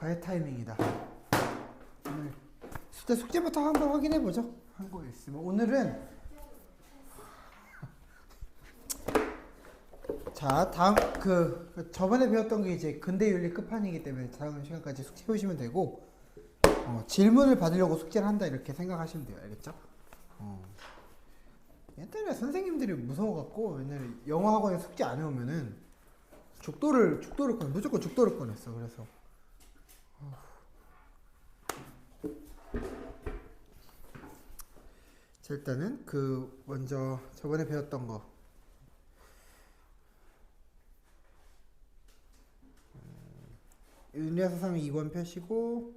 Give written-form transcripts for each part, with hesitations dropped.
과외 타이밍이다. 오늘 숙제부터 한번 확인해보죠. 한 거 있으면. 오늘은 자, 다음 저번에 배웠던 게 이제 근대윤리 끝판이기 때문에 다음 시간까지 숙제 해오시면 되고, 질문을 받으려고 숙제를 한다 이렇게 생각하시면 돼요. 알겠죠? 옛날에 선생님들이 무서워갖고 옛날에 영어 학원에 숙제 안 해오면은 무조건 죽도를 꺼냈어. 그래서 자, 일단은 먼저 저번에 배웠던 거 윤리사상 2권 펴시고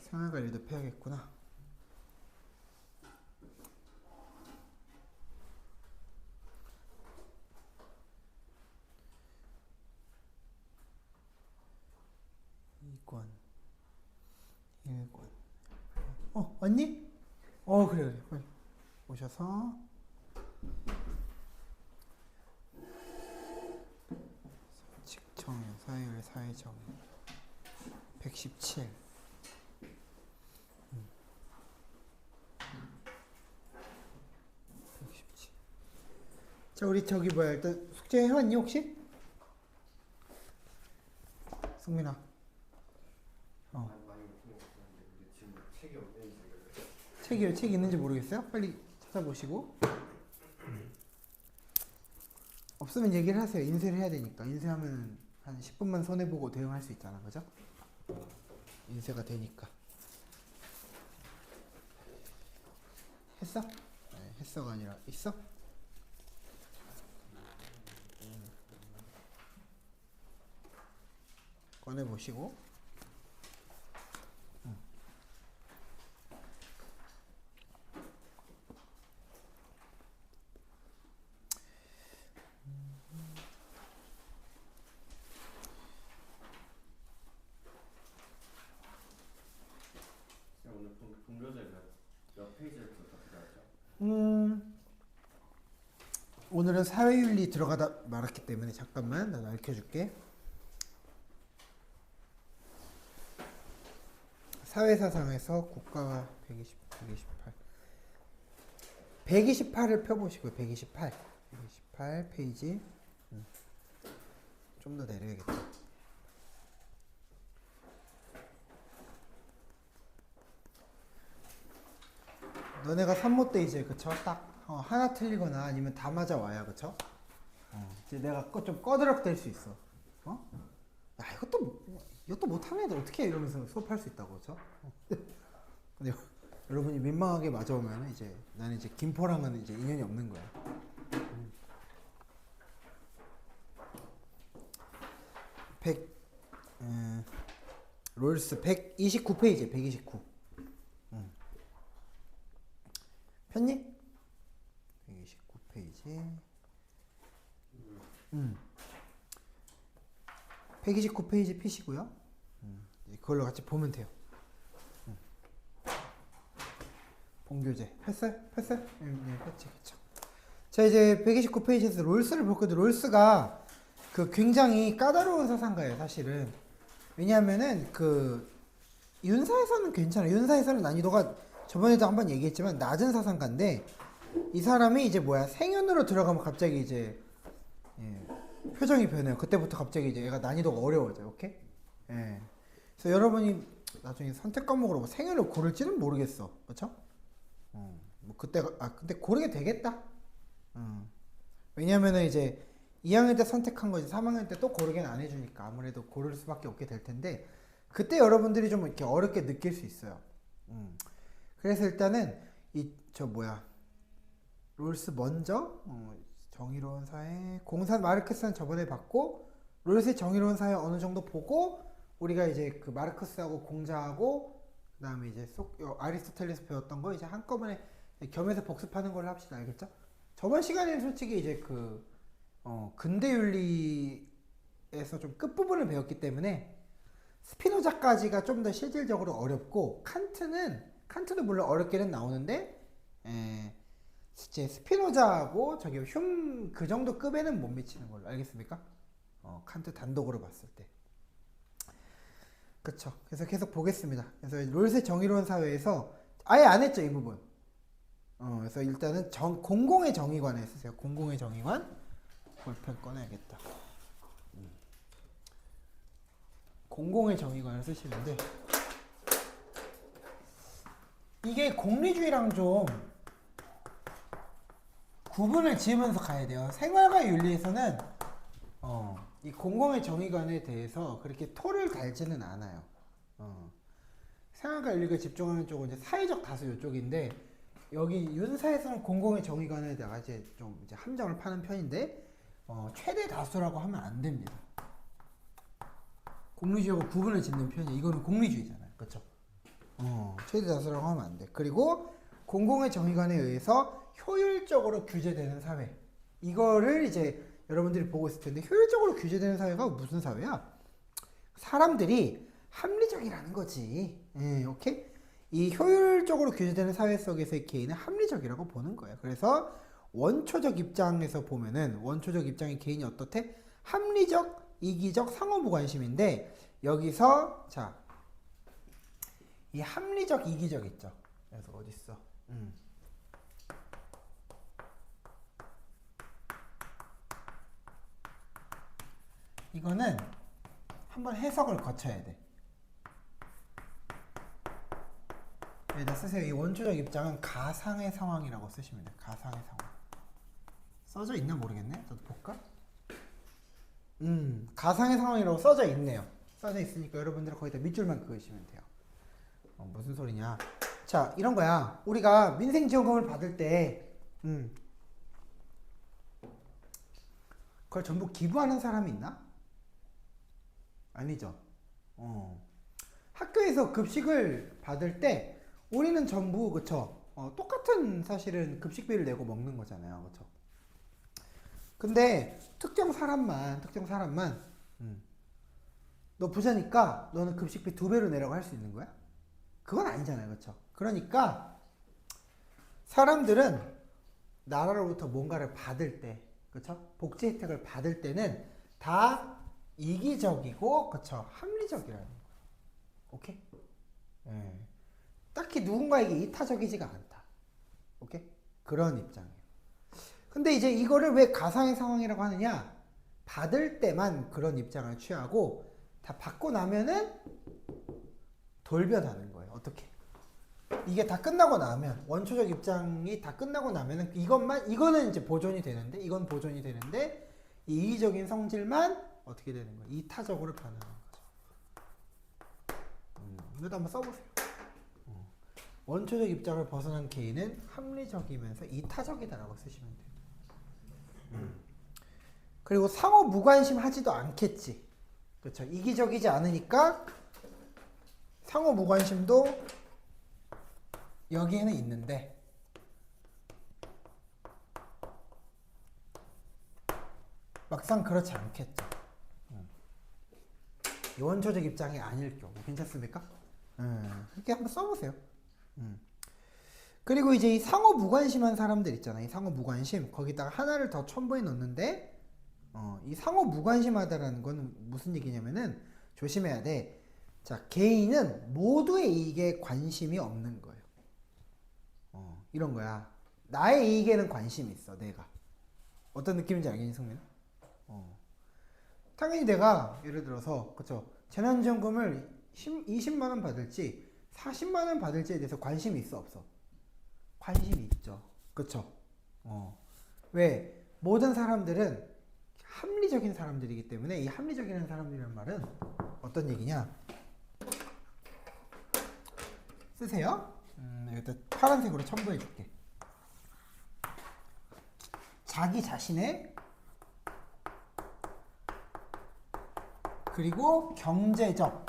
생활관리도 펴야겠구나. 왔니? 그래. 빨리 오셔서 직청, 사회율, 사회정의 117. 자, 우리 일단 숙제 해왔니 혹시? 승민아. 책 있는지 모르겠어요? 빨리 찾아보시고. 없으면 얘기를 하세요. 인쇄를 해야 되니까. 인쇄하면 한 10분만 손해보고 대응할 수 있잖아. 그죠? 인쇄가 되니까. 했어? 네, 했어가 아니라 있어? 꺼내보시고. 오늘은 사회윤리 들어가다 말았기 때문에 잠깐만 나도 알려줄게. 사회사상에서 국가와 128을 펴보시고요. 128 페이지. 좀 더 내려야겠다. 너네가 산모 때 이제 그쵸? 딱 하나 틀리거나 아니면 다 맞아 와야 그쵸? 이제 내가 좀 꺼드럭댈 수 있어. 야, 이것도 못하는 애들 어떻게 해? 이러면서 수업할 수 있다고 그쵸? 근데 여러분이 민망하게 맞아오면 이제 나는 이제 김포랑은 이제 인연이 없는 거야. 롤스 129페이지 129. 폈니? 129페이지. 129페이지 피시고요. 그걸로 같이 보면 돼요. 본교재 했어요? 네, 그렇지. 자, 이제 129페이지에서 롤스를 볼 건데, 롤스가 굉장히 까다로운 사상가예요, 사실은. 왜냐하면은 윤사에서는 괜찮아요. 윤사에서는 난이도가 저번에도 한번 얘기했지만 낮은 사상가인데, 이 사람이 이제 생윤으로 들어가면 갑자기 이제 표정이 변해요. 그때부터 갑자기 이제 얘가 난이도가 어려워져요. 오케이? 예. 그래서 여러분이 나중에 선택 과목으로 생윤을 고를지는 모르겠어. 그렇죠? 근데 고르게 되겠다. 왜냐면은 이제 2학년 때 선택한 거지 3학년 때 또 고르게는 안 해주니까 아무래도 고를 수밖에 없게 될 텐데, 그때 여러분들이 좀 이렇게 어렵게 느낄 수 있어요. 그래서 일단은 롤스 먼저 정의로운 사회, 공산 마르크스는 저번에 봤고, 롤스의 정의로운 사회 어느 정도 보고, 우리가 이제 마르크스하고 공자하고 그다음에 이제 아리스토텔레스 배웠던 거 이제 한꺼번에 겸해서 복습하는 걸로 합시다. 알겠죠? 저번 시간에는 솔직히 이제 근대윤리에서 좀 끝부분을 배웠기 때문에 스피노자까지가 좀 더 실질적으로 어렵고, 칸트도 물론 어렵게는 나오는데 이제 스피노자하고 흉 그 정도 급에는 못 미치는 걸로. 알겠습니까? 칸트 단독으로 봤을 때. 그쵸. 그래서 계속 보겠습니다. 그래서 롤셋 정의로운 사회에서 아예 안 했죠, 이 부분. 그래서 일단은 공공의 정의관에 쓰세요. 공공의 정의관. 볼펜 꺼내야겠다. 공공의 정의관을 쓰시는데 이게 공리주의랑 좀 구분을 지으면서 가야 돼요. 생활과 윤리에서는 이 공공의 정의관에 대해서 그렇게 토를 달지는 않아요. 생활과 윤리가 집중하는 쪽은 이제 사회적 다수 이쪽인데 여기 윤사에서는 공공의 정의관에다가 이제 좀 이제 함정을 파는 편인데 최대 다수라고 하면 안 됩니다. 공리주의하고 구분을 짓는 편이에요. 이거는 공리주의잖아요. 그렇죠? 최대 다수라고 하면 안 돼. 그리고 공공의 정의관에 의해서 효율적으로 규제되는 사회. 이거를 이제 여러분들이 보고 있을 텐데 효율적으로 규제되는 사회가 무슨 사회야? 사람들이 합리적이라는 거지. 오케이? 이 효율적으로 규제되는 사회 속에서의 개인은 합리적이라고 보는 거예요. 그래서 원초적 입장에서 보면은 원초적 입장의 개인이 어떻대? 합리적, 이기적, 상호무관심인데 여기서 자, 이 합리적, 이기적 있죠. 그래서 어디 있어? 이거는 한번 해석을 거쳐야 돼. 여기다 쓰세요. 이 원초적 입장은 가상의 상황이라고 쓰시면 돼요. 가상의 상황. 써져 있나 모르겠네. 저도 볼까? 가상의 상황이라고 써져 있네요. 써져 있으니까 여러분들은 거기다 밑줄만 그으시면 돼요. 무슨 소리냐? 자, 이런 거야. 우리가 민생지원금을 받을 때, 그걸 전부 기부하는 사람이 있나? 아니죠. 학교에서 급식을 받을 때 우리는 전부 그쵸? 똑같은 사실은 급식비를 내고 먹는 거잖아요. 그쵸? 근데 특정 사람만 너 부자니까 너는 급식비 2배로 내라고 할 수 있는 거야? 그건 아니잖아요. 그쵸? 그러니까 사람들은 나라로부터 뭔가를 받을 때, 그쵸? 복지 혜택을 받을 때는 다 이기적이고, 그쵸? 합리적이라는 거예요. 오케이? 딱히 누군가에게 이타적이지가 않다. 오케이? 그런 입장이에요. 근데 이제 이거를 왜 가상의 상황이라고 하느냐? 받을 때만 그런 입장을 취하고 다 받고 나면은 돌변하는 거예요. 어떻게? 이게 다 끝나고 나면 원초적 입장이 다 끝나고 나면은 이거는 이제 보존이 되는데 이건 보존이 되는데 이 이기적인 성질만 어떻게 되는 거예요? 이타적으로 변하는 거죠. 이것도 한번 써보세요. 원초적 입장을 벗어난 개인은 합리적이면서 이타적이다라고 쓰시면 돼요. 그리고 상호 무관심 하지도 않겠지. 그렇죠. 이기적이지 않으니까 상호 무관심도 여기에는 있는데 막상 그렇지 않겠죠. 원초적 입장이 아닐 경우 괜찮습니까? 이렇게 한번 써보세요. 그리고 이제 이 상호 무관심한 사람들 있잖아요. 이 상호 무관심 거기다가 하나를 더 첨부해 놓는데 이 상호 무관심하다라는 건 무슨 얘기냐면은 조심해야 돼. 자, 개인은 모두의 이익에 관심이 없는 거예요. 이런 거야. 나의 이익에는 관심이 있어. 내가 어떤 느낌인지 알겠니, 승민? 당연히 내가 예를 들어서 그쵸 재난지원금을 20만 원 받을지 40만 원 받을지에 대해서 관심이 있어 없어? 관심이 있죠. 그쵸? 왜? 모든 사람들은 합리적인 사람들이기 때문에 이 합리적인 사람들이라는 말은 어떤 얘기냐? 쓰세요. 여기다 파란색으로 첨부해 줄게. 자기 자신의 그리고 경제적,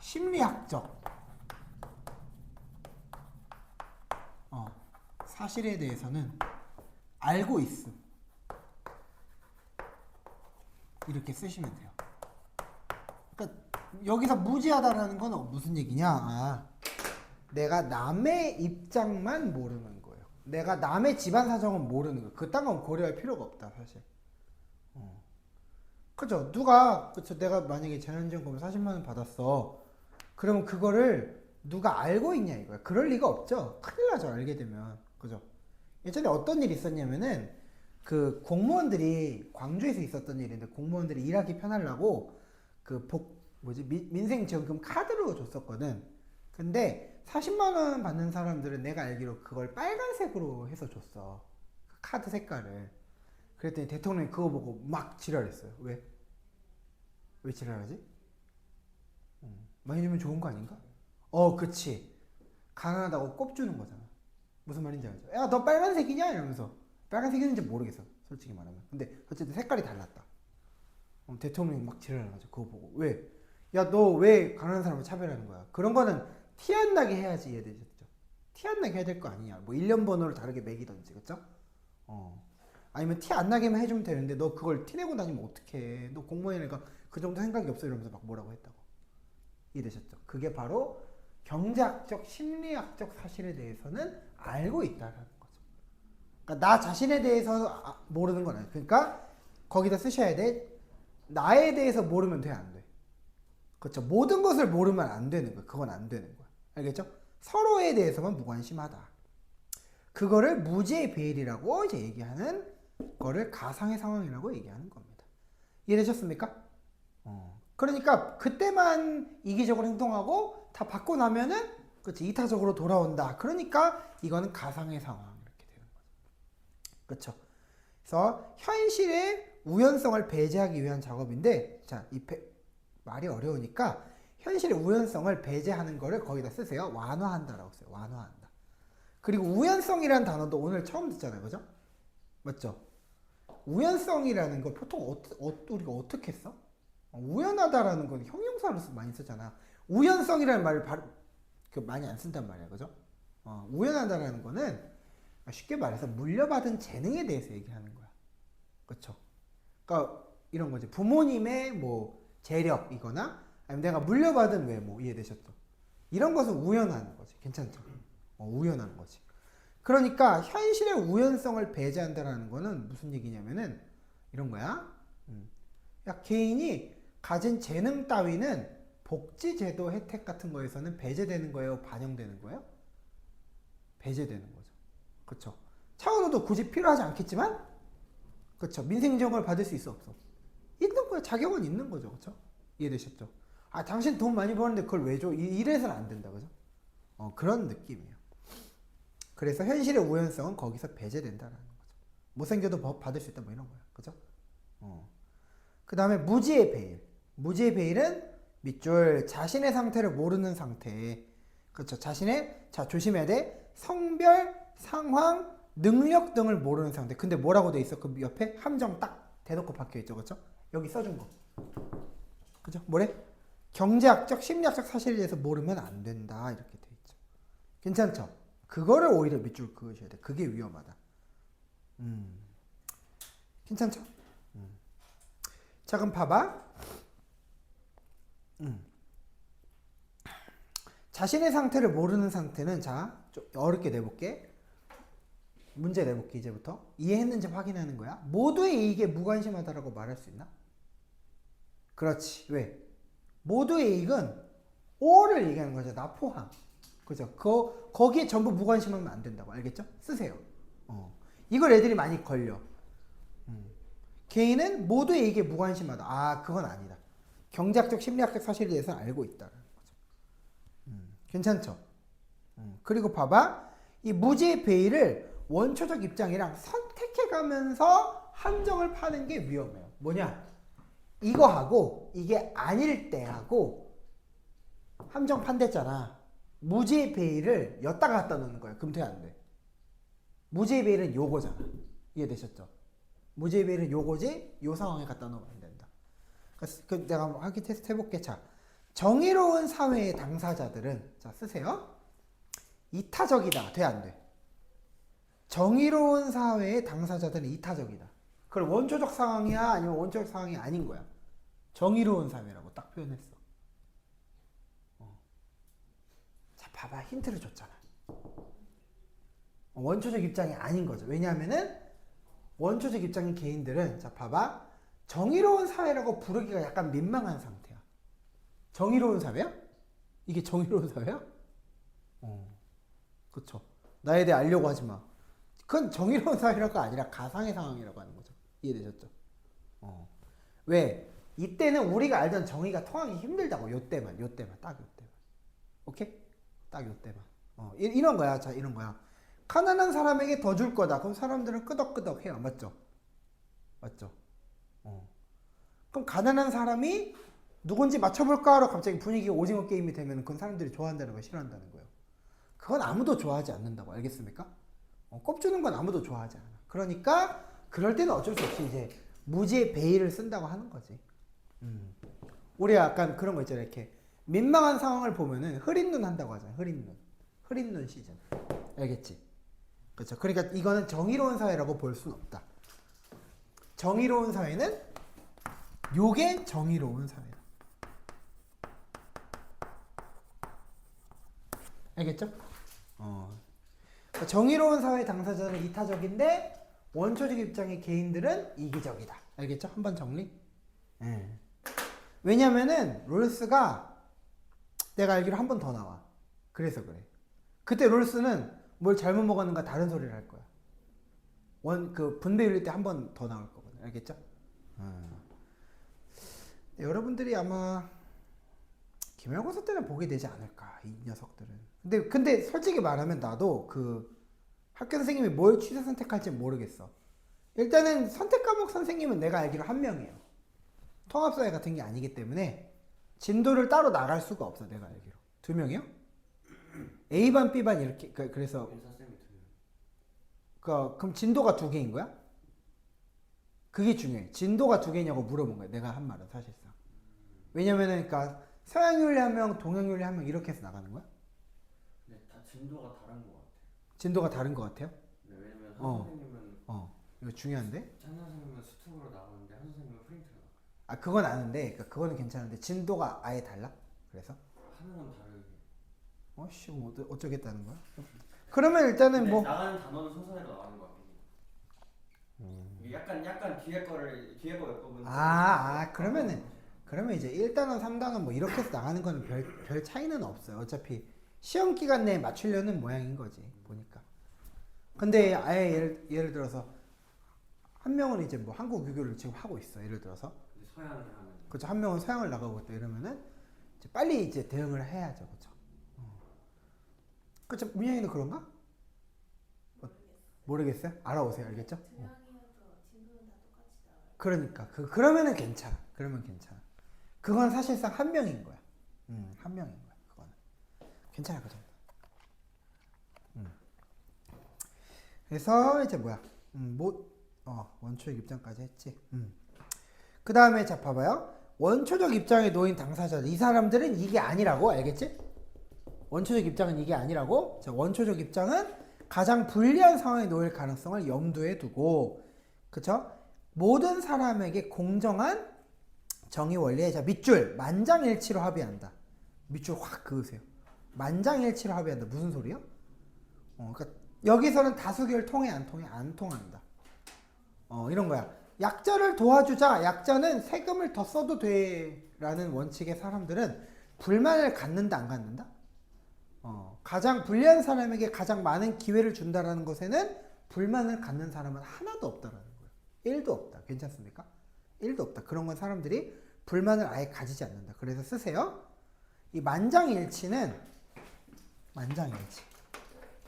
심리학적 사실에 대해서는 알고 있음. 이렇게 쓰시면 돼요. 그러니까 여기서 무지하다라는 건 무슨 얘기냐? 내가 남의 입장만 모르는 거예요. 내가 남의 집안 사정은 모르는 거예요. 그딴 건 고려할 필요가 없다, 사실. 그죠? 누가, 그쵸? 내가 만약에 재난지원금 40만 원 받았어. 그러면 그거를 누가 알고 있냐 이거야. 그럴 리가 없죠. 큰일 나죠. 알게 되면. 그죠? 예전에 어떤 일이 있었냐면은 그 공무원들이 광주에서 있었던 일인데 공무원들이 일하기 편하려고 그 민생지원금 카드로 줬었거든. 근데 40만 원 받는 사람들은 내가 알기로 그걸 빨간색으로 해서 줬어. 그 카드 색깔을. 그랬더니 대통령이 그거 보고 막 지랄했어요. 왜? 왜 지랄하지? 많이 주면 좋은 거 아닌가? 그치. 가난하다고 꼽주는 거잖아. 무슨 말인지 알죠? 야, 너 빨간색이냐? 이러면서. 빨간색인지 모르겠어. 솔직히 말하면. 근데 어쨌든 색깔이 달랐다. 대통령이 막 지랄을 하죠. 그거 보고. 왜? 야, 너 왜 가난한 사람을 차별하는 거야? 그런 거는 티 안 나게 해야지 이해되셨죠? 티 안 나게 해야 될 거 아니냐. 뭐 1년 번호를 다르게 매기던지. 그쵸? 아니면 티 안 나게만 해주면 되는데 너 그걸 티 내고 다니면 어떡해. 너 공무원이니까 그 정도 생각이 없어. 이러면서 막 뭐라고 했다고. 이해되셨죠? 그게 바로 경제학적, 심리학적 사실에 대해서는 알고 있다라는 거죠. 그러니까 나 자신에 대해서 모르는 건 아니에요. 그러니까 거기다 쓰셔야 돼. 나에 대해서 모르면 돼, 안 돼? 그렇죠. 모든 것을 모르면 안 되는 거야. 그건 안 되는 거야. 알겠죠? 서로에 대해서만 무관심하다. 그거를 무지의 배일이라고 이제 얘기하는 거를 가상의 상황이라고 얘기하는 겁니다. 이해되셨습니까? 그러니까 그때만 이기적으로 행동하고 다 받고 나면은 그치 이타적으로 돌아온다. 그러니까 이거는 가상의 상황 이렇게 되는 거죠. 그렇죠. 그래서 현실의 우연성을 배제하기 위한 작업인데 자, 말이 어려우니까 현실의 우연성을 배제하는 거를 거기다 쓰세요. 완화한다라고 써요. 완화한다. 그리고 우연성이라는 단어도 오늘 처음 듣잖아요. 그죠? 맞죠? 우연성이라는 거 보통 우리가 어떻게 써? 우연하다라는 건 형용사로 많이 쓰잖아. 우연성이라는 말을 많이 안 쓴단 말이야. 그죠? 우연하다라는 거는 쉽게 말해서 물려받은 재능에 대해서 얘기하는 거야. 그쵸? 그러니까 이런 거지. 부모님의 뭐 재력이거나 아니면 내가 물려받은 외모 이해되셨죠? 이런 것은 우연한 거지. 괜찮죠? 우연한 거지. 그러니까 현실의 우연성을 배제한다라는 거는 무슨 얘기냐면은 이런 거야. 야, 개인이 가진 재능 따위는 복지제도 혜택 같은 거에서는 배제되는 거예요? 반영되는 거예요? 배제되는 거죠. 그쵸? 차은우도 굳이 필요하지 않겠지만, 그쵸? 민생지원금을 받을 수 있어, 없어? 있는 거야. 자격은 있는 거죠. 그쵸? 이해되셨죠? 아, 당신 돈 많이 버는데 그걸 왜 줘? 이래서는 안 된다. 그죠? 그런 느낌이에요. 그래서 현실의 우연성은 거기서 배제된다라는 거죠. 못생겨도 법 받을 수 있다, 뭐 이런 거야. 그죠? 그 다음에 무지의 배일. 무지의 배일은 밑줄 자신의 상태를 모르는 상태. 그렇죠. 자, 조심해야 돼. 성별, 상황, 능력 등을 모르는 상태. 근데 뭐라고 돼 있어? 그 옆에 함정 딱 대놓고 박혀 있죠. 그렇죠? 여기 써준 거. 그죠? 뭐래? 경제학적, 심리학적 사실에 대해서 모르면 안 된다. 이렇게 돼 있죠. 괜찮죠? 그거를 오히려 밑줄 그으셔야 돼. 그게 위험하다. 괜찮죠? 자, 그럼 봐봐. 자신의 상태를 모르는 상태는 자, 좀 어렵게 내볼게. 문제 내볼게, 이제부터. 이해했는지 확인하는 거야. 모두의 이익에 무관심하다라고 말할 수 있나? 그렇지. 왜? 모두의 이익은 all을 얘기하는 거죠. 나 포함. 그죠? 거기에 전부 무관심하면 안 된다고. 알겠죠? 쓰세요. 이걸 애들이 많이 걸려. 개인은 모두의 이익에 무관심하다. 아, 그건 아니다. 경제학적, 심리학적 사실에 대해서 알고 있다는 거죠. 괜찮죠? 그리고 봐봐. 이 무지의 배일을 원초적 입장이랑 선택해가면서 함정을 파는 게 위험해요. 뭐냐? 이거하고 이게 아닐 때하고 함정 판댔잖아. 무지의 배일을 였다가 갖다 놓는 거야. 그럼 돼, 안 돼? 무지의 배일은 요거잖아. 이해되셨죠? 무지의 배일은 요거지 요 상황에 갖다 놓으면 안 된다. 그 내가 한번 하기 테스트 해볼게. 자, 정의로운 사회의 당사자들은 자 쓰세요. 이타적이다. 돼, 안 돼? 정의로운 사회의 당사자들은 이타적이다. 그걸 원초적 상황이야 아니면 원초적 상황이 아닌 거야. 정의로운 사회라고 딱 표현했어. 자, 봐봐. 힌트를 줬잖아. 원초적 입장이 아닌 거죠. 왜냐하면은 원초적 입장인 개인들은 자 봐봐. 정의로운 사회라고 부르기가 약간 민망한 상태야. 정의로운 사회야? 이게 정의로운 사회야? 그쵸. 나에 대해 알려고 하지 마. 그건 정의로운 사회라가 아니라 가상의 상황이라고 하는 거죠. 이해되셨죠? 왜? 이때는 우리가 알던 정의가 통하기 힘들다고. 요때만, 딱 요때만. 오케이? 딱 요때만. 이런 거야. 자, 이런 거야. 가난한 사람에게 더 줄 거다. 그럼 사람들은 끄덕끄덕 해요. 맞죠? 맞죠? 그럼 가난한 사람이 누군지 맞춰볼까 하러 갑자기 분위기가 오징어 게임이 되면 그건 사람들이 좋아한다는 거야, 싫어한다는 거예요. 그건 아무도 좋아하지 않는다고. 알겠습니까? 꼽주는 건 아무도 좋아하지 않아. 그러니까 그럴 때는 어쩔 수 없이 이제 무지의 베일을 쓴다고 하는 거지. 우리 약간 그런 거 있잖아요. 이렇게 민망한 상황을 보면은 흐린 눈 한다고 하잖아요. 흐린 눈 시즌. 알겠지? 그렇죠. 그러니까 이거는 정의로운 사회라고 볼 수는 없다. 정의로운 사회는 요게 정의로운 사회다. 알겠죠? 그러니까 정의로운 사회 당사자는 이타적인데 원초적 입장의 개인들은 이기적이다. 알겠죠? 한번 정리? 왜냐면은 롤스가 내가 알기로 한 번 더 나와. 그래서 그래. 그때 롤스는 뭘 잘못 먹었는가 다른 소리를 할 거야. 그 분배율리 때 한 번 더 나올 거거든. 알겠죠? 여러분들이 아마 기말고사 때는 보게 되지 않을까, 이 녀석들은. 근데 솔직히 말하면 나도 그 학교 선생님이 뭘 취사 선택할지 모르겠어. 일단은 선택 과목 선생님은 내가 알기로 한 명이에요. 통합사회 같은 게 아니기 때문에 진도를 따로 나갈 수가 없어. 내가 알기로. 2명이요? A반, B반 이렇게. 그래서 그럼 진도가 2개인 거야? 그게 중요해. 진도가 2개냐고 물어본 거야. 내가 한 말은 사실상. 왜냐면은 그러니까 서양윤리 한 명, 동양윤리 한 명 이렇게 해서 나가는 거야? 네, 다 진도가 다른 것 같아요. 진도가 다른 것 같아요? 네, 왜냐면 한 선생님은 이거 중요한데? 한 선생님은 수특으로 나가는데 한 선생님은 프린트로 나가요. 아, 그건 아는데, 그러니까 그거는 괜찮은데 진도가 아예 달라? 그래서? 하는 다르게. 씨, 뭐 어쩌겠다는 거야? 그러면 일단은 뭐 나가는 단어는 순서대로 나가는 것 같긴 해요. 이게 약간 뒤에 거 몇 부분. 그러면 이제 1단원, 3단원 뭐 이렇게 해서 나가는 거는 별 차이는 없어요. 어차피 시험 기간 내에 맞추려는 모양인 거지, 보니까. 근데 아예 예를 들어서 한 명은 이제 뭐 한국 유교를 지금 하고 있어. 예를 들어서. 서양을 하면. 그렇죠. 한 명은 서양을 나가고 있다 이러면은 이제 빨리 이제 대응을 해야죠. 그렇죠. 그렇죠. 민영이는 그런가? 모르겠어요? 알아오세요. 알겠죠? 그러니까 그러면은 괜찮아. 그러면 괜찮아. 그건 사실상 한 명인 거야. 한 명인 거야. 그거는 괜찮아. 그 정도. 그래서 이제 뭐야? 원초적 입장까지 했지. 그 다음에 자 봐봐요. 원초적 입장에 놓인 당사자들, 이 사람들은 이게 아니라고. 알겠지? 원초적 입장은 이게 아니라고. 자, 원초적 입장은 가장 불리한 상황에 놓일 가능성을 염두에 두고, 그쵸? 모든 사람에게 공정한 정의 원리에, 자, 밑줄 만장일치로 합의한다. 밑줄 확 그으세요. 만장일치로 합의한다. 무슨 소리야? 그러니까 여기서는 다수결 통해 안 통해? 안 통한다. 이런 거야. 약자를 도와주자. 약자는 세금을 더 써도 돼라는 원칙의 사람들은 불만을 갖는다, 안 갖는다? 가장 불리한 사람에게 가장 많은 기회를 준다라는 것에는 불만을 갖는 사람은 하나도 없다라는 거예요. 1도 없다. 괜찮습니까? 1도 없다. 그런 건 사람들이 불만을 아예 가지지 않는다. 그래서 쓰세요. 이 만장일치는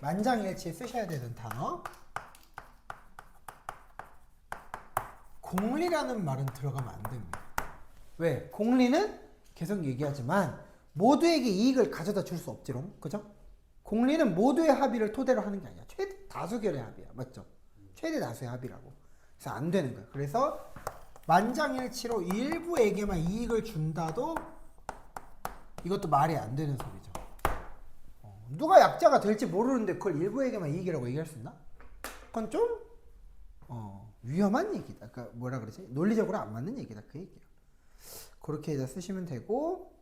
만장일치 쓰셔야 되는 단어. 공리라는 말은 들어가면 안 됩니다. 왜? 공리는 계속 얘기하지만 모두에게 이익을 가져다 줄 수 없지롱. 그죠? 공리는 모두의 합의를 토대로 하는 게 아니야. 최대 다수결의 합의야. 맞죠? 최대 다수의 합의라고. 그래서 안 되는 거야. 그래서 만장일치로 일부에게만 이익을 준다도 이것도 말이 안 되는 소리죠. 누가 약자가 될지 모르는데 그걸 일부에게만 이익이라고 얘기할 수 있나? 그건 좀 위험한 얘기다. 그러니까 뭐라 그러지? 논리적으로 안 맞는 얘기다. 그 얘기야. 그렇게 이제 쓰시면 되고,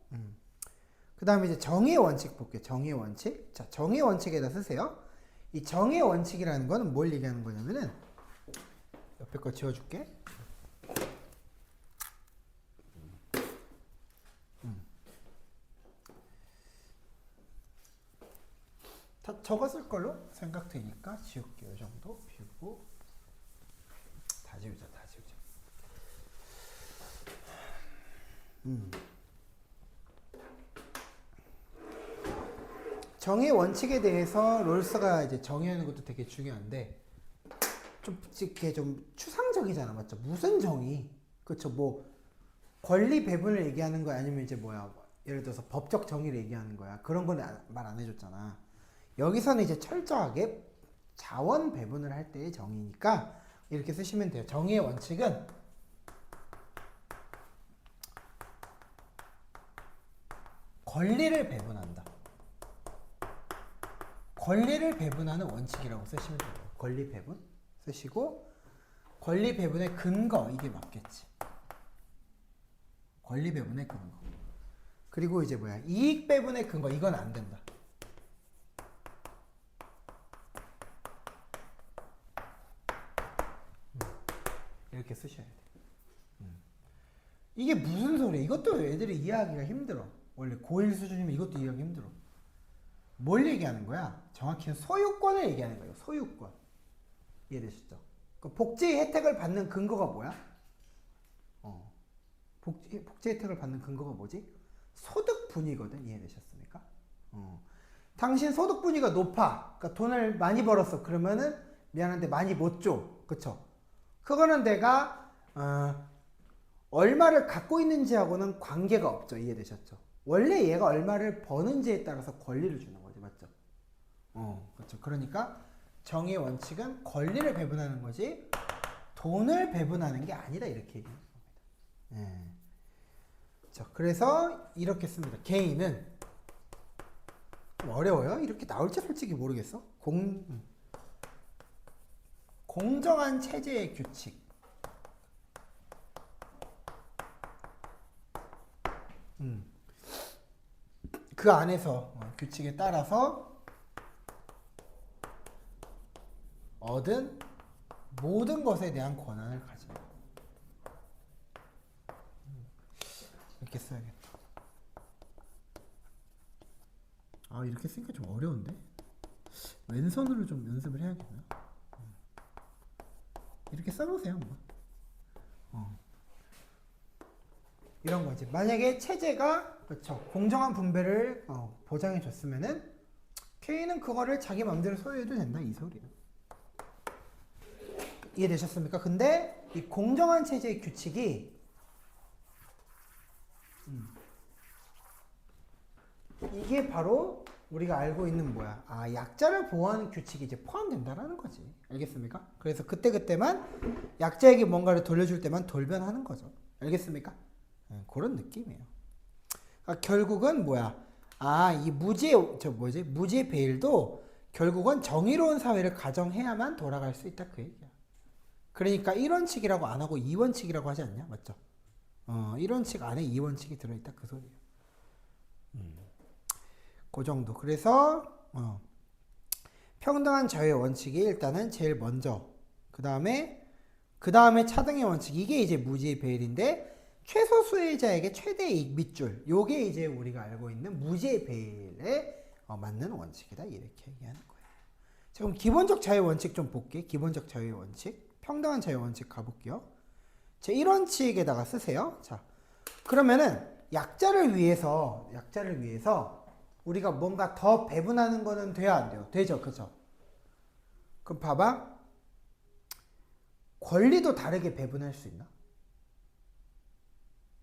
그 다음에 이제 정의 원칙 볼게요. 정의 원칙. 자, 정의 원칙에다 쓰세요. 이 정의 원칙이라는 거는 뭘 얘기하는 거냐면은, 옆에 거 지워줄게. 적었을 걸로 생각되니까 지울게요. 이 정도 비우고 다 지우자. 정의 원칙에 대해서 롤스가 이제 정의하는 것도 되게 중요한데 좀 이렇게 좀 추상적이잖아, 맞죠? 무슨 정의? 그렇죠? 뭐 권리 배분을 얘기하는 거야, 아니면 이제 뭐야? 예를 들어서 법적 정의를 얘기하는 거야. 그런 건 말 안 해줬잖아. 여기서는 이제 철저하게 자원 배분을 할 때의 정의니까 이렇게 쓰시면 돼요. 정의의 원칙은 권리를 배분한다. 권리를 배분하는 원칙이라고 쓰시면 돼요. 권리 배분 쓰시고 권리 배분의 근거 이게 맞겠지. 권리 배분의 근거. 그리고 이제 뭐야? 이익 배분의 근거 이건 안 된다. 이렇게 쓰셔야 돼. 이게 무슨 소리야? 이것도 애들이 이해하기가 힘들어. 원래 고1 수준이면 이것도 이해하기 힘들어. 뭘 얘기하는 거야? 정확히는 소유권을 얘기하는 거예요. 소유권. 이해되시죠? 그 복지 혜택을 받는 근거가 뭐야? 복지 혜택을 받는 근거가 뭐지? 소득분위거든. 이해되셨습니까? 당신 소득분위가 높아. 그러니까 돈을 많이 벌었어. 그러면은 미안한데 많이 못 줘. 그쵸? 그거는 내가 얼마를 갖고 있는지하고는 관계가 없죠. 이해되셨죠? 원래 얘가 얼마를 버는지에 따라서 권리를 주는 거지. 맞죠? 그렇죠. 그러니까 정의의 원칙은 권리를 배분하는 거지 돈을 배분하는 게 아니다. 이렇게 얘기하는 겁니다. 예. 자, 그래서 이렇게 씁니다. 개인은 좀 어려워요. 이렇게 나올지 솔직히 모르겠어. 공정한 체제의 규칙. 그 안에서 규칙에 따라서 얻은 모든 것에 대한 권한을 가진다. 이렇게 써야겠다. 아, 이렇게 쓰니까 좀 어려운데? 왼손으로 좀 연습을 해야겠나? 이렇게 써보세요, 한번. 이런 거지. 만약에 체제가 그렇죠. 공정한 분배를 보장해 줬으면은 K는 그거를 자기 마음대로 소유해도 된다 이 소리야. 이해되셨습니까? 근데 이 공정한 체제의 규칙이 이게 바로 우리가 알고 있는 뭐야? 아, 약자를 보호하는 규칙이 이제 포함된다라는 거지. 알겠습니까? 그래서 그때그때만 약자에게 뭔가를 돌려줄 때만 돌변하는 거죠. 알겠습니까? 그런 느낌이에요. 그러니까 결국은 뭐야? 아, 이 무지의 베일도 결국은 정의로운 사회를 가정해야만 돌아갈 수 있다 그 얘기야. 그러니까 1원칙이라고 안 하고 2원칙이라고 하지 않냐? 맞죠? 1원칙 안에 2원칙이 들어있다 그 소리야. 그 정도. 그래서 평등한 자유의 원칙이 일단은 제일 먼저. 그 다음에 차등의 원칙. 이게 이제 무지의 베일인데 최소 수혜자에게 최대 이익 밑줄. 요게 이제 우리가 알고 있는 무지의 베일에 맞는 원칙이다. 이렇게 얘기하는 거예요. 자, 그럼 기본적 자유의 원칙 좀 볼게. 기본적 자유의 원칙. 평등한 자유의 원칙 가볼게요. 자, 1원칙에다가 쓰세요. 자, 그러면은 약자를 위해서 우리가 뭔가 더 배분하는 거는 돼야 안 돼요? 되죠. 그죠? 그럼 봐봐. 권리도 다르게 배분할 수 있나?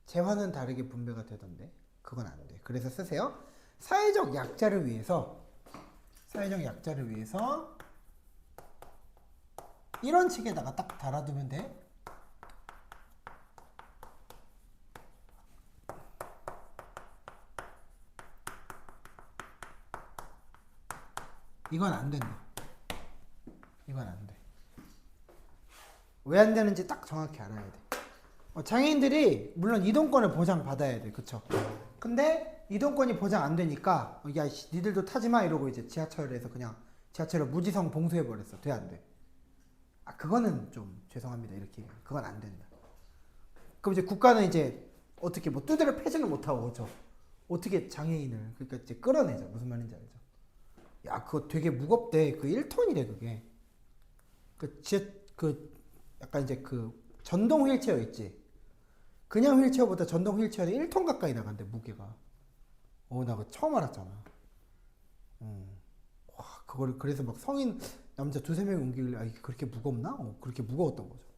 재화는 다르게 분배가 되던데 그건 안 돼. 그래서 쓰세요. 사회적 약자를 위해서 1원칙에다가 딱 달아두면 돼. 이건 안 된다. 이건 안 돼. 왜 안 되는지 딱 정확히 알아야 돼. 장애인들이 물론 이동권을 보장받아야 돼. 그쵸? 근데 이동권이 보장 안 되니까 야, 니들도 타지마 이러고 이제 지하철에서 그냥 지하철을 무지성 봉쇄해버렸어. 돼, 안 돼? 아, 그거는 좀 죄송합니다. 이렇게. 그건 안 된다. 그럼 이제 국가는 이제 어떻게 뭐 두드려 패지는 못하고, 그쵸? 어떻게 장애인을, 그러니까 이제 끌어내죠. 무슨 말인지 알죠? 야, 그거 되게 무겁대. 그 1톤이래, 그게. 그 약간 이제 그 전동 휠체어 있지. 그냥 휠체어보다 전동 휠체어는 1톤 가까이 나간대, 무게가. 나 그거 처음 알았잖아. 와, 그거를 그래서 막 성인 남자 두세 명이 옮기길래 아, 이게 그렇게 무겁나? 그렇게 무거웠던 거죠.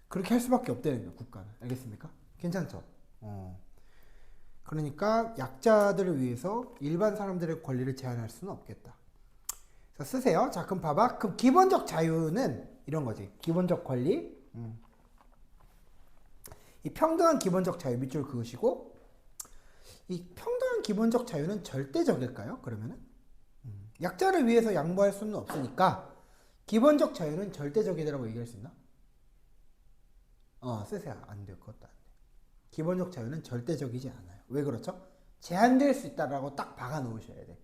그렇게 할 수밖에 없다는 거야, 국가는. 알겠습니까? 괜찮죠? 그러니까 약자들을 위해서 일반 사람들의 권리를 제한할 수는 없겠다. 그래서 쓰세요. 자, 그럼 봐봐. 그럼 기본적 자유는 이런 거지. 기본적 권리. 이 평등한 기본적 자유 밑줄 그으시고, 이 평등한 기본적 자유는 절대적일까요? 그러면은 약자를 위해서 양보할 수는 없으니까 기본적 자유는 절대적이라고 얘기할 수 있나? 쓰세요. 안 돼요. 그것도 안 돼. 기본적 자유는 절대적이지 않아요. 왜 그렇죠? 제한될 수 있다라고 딱 박아 놓으셔야 돼.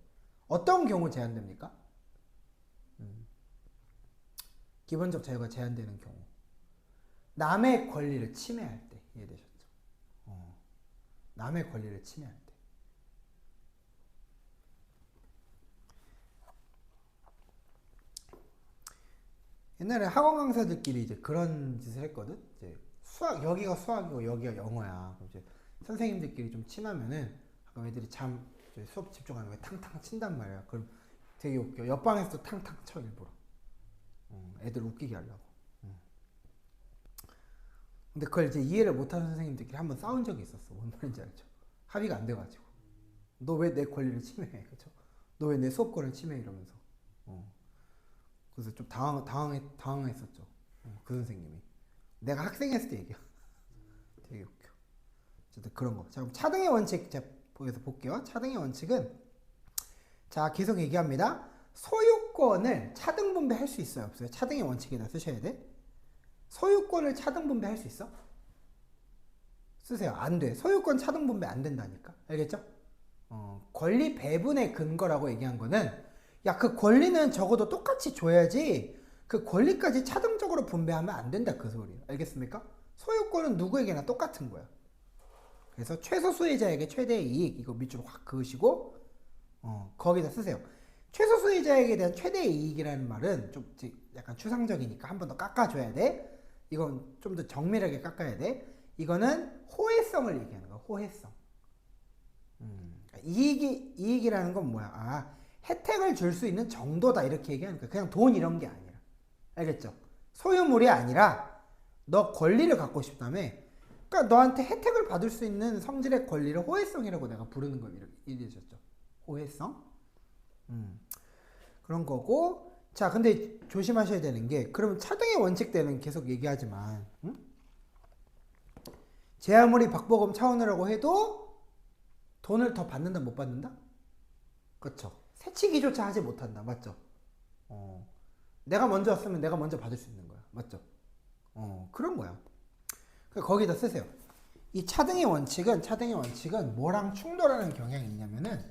어떤 경우 제한됩니까? 기본적 자유가 제한되는 경우. 남의 권리를 침해할 때. 이해되셨죠? 남의 권리를 침해할 때. 옛날에 학원 강사들끼리 이제 그런 짓을 했거든. 이제 여기가 수학이고 여기가 영어야. 그럼 이제 선생님들끼리 좀 친하면은 그럼 애들이 수업 집중하는 거에 탕탕 친단 말이야. 그럼 되게 웃겨. 옆방에서도 탕탕 쳐 일부러. 애들 웃기게 하려고. 근데 그걸 이제 이해를 못하는 선생님들끼리 한번 싸운 적이 있었어. 뭔 말인지 알죠? 합의가 안 돼가지고. 너 왜 내 권리를 침해해? 그쵸? 너 왜 내 수업권을 침해해? 이러면서. 그래서 좀 당황했었죠. 그 선생님이. 내가 학생했을 때 얘기야. 되게 웃겨. 어쨌든 그런 거. 자, 그럼 차등의 원칙, 자, 보여서 볼게요. 차등의 원칙은, 자, 계속 얘기합니다. 소유권을 차등 분배할 수 있어요? 없어요? 차등의 원칙에다 쓰셔야 돼. 소유권을 차등 분배할 수 있어? 쓰세요. 안 돼. 소유권 차등 분배 안 된다니까. 알겠죠? 권리 배분의 근거라고 얘기한 거는, 야, 그 권리는 적어도 똑같이 줘야지 그 권리까지 차등적으로 분배하면 안 된다, 그 소리예요. 알겠습니까? 소유권은 누구에게나 똑같은 거야. 그래서 최소 수혜자에게 최대의 이익, 이거 밑줄 확 그으시고 거기다 쓰세요. 최소 수혜자에게 대한 최대의 이익이라는 말은 좀 약간 추상적이니까 한 번 더 깎아줘야 돼. 이건 좀 더 정밀하게 깎아야 돼. 이거는 호혜성을 얘기하는 거야. 호혜성. 이익이라는 건 뭐야? 아, 혜택을 줄 수 있는 정도다, 이렇게 얘기하는 거야. 그냥 돈 이런 게 아니라. 알겠죠? 소유물이 아니라 너 권리를 갖고 싶다며. 그러니까 너한테 혜택을 받을 수 있는 성질의 권리를 호혜성이라고 내가 부르는 거 이해되셨죠? 호혜성? 그런 거고. 자, 근데 조심하셔야 되는 게, 그러면 차등의 원칙 때는 계속 얘기하지만, 제 아무리 박보검 차원이라고 해도 돈을 더 받는다, 못 받는다? 그렇죠. 새치기조차 하지 못한다. 맞죠? 내가 먼저 왔으면 내가 먼저 받을 수 있는 거야. 맞죠? 그런 거야. 거기다 쓰세요. 이 차등의 원칙은 뭐랑 충돌하는 경향이 있냐면은,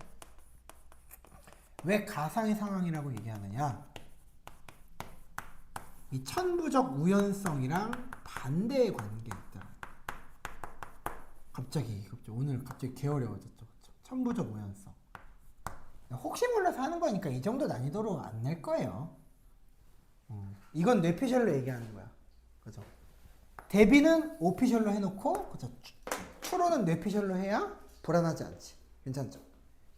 왜 가상의 상황이라고 얘기하느냐? 이 천부적 우연성이랑 반대의 관계에 있다. 오늘 갑자기 개 어려워졌죠. 천부적 우연성. 혹시 몰라서 하는 거니까 이 정도 난이도로 안 낼 거예요. 이건 뇌피셜로 얘기하는 거야. 그죠? 대비는 오피셜로 해놓고, 그죠? 추론은 뇌피셜로 해야 불안하지 않지. 괜찮죠?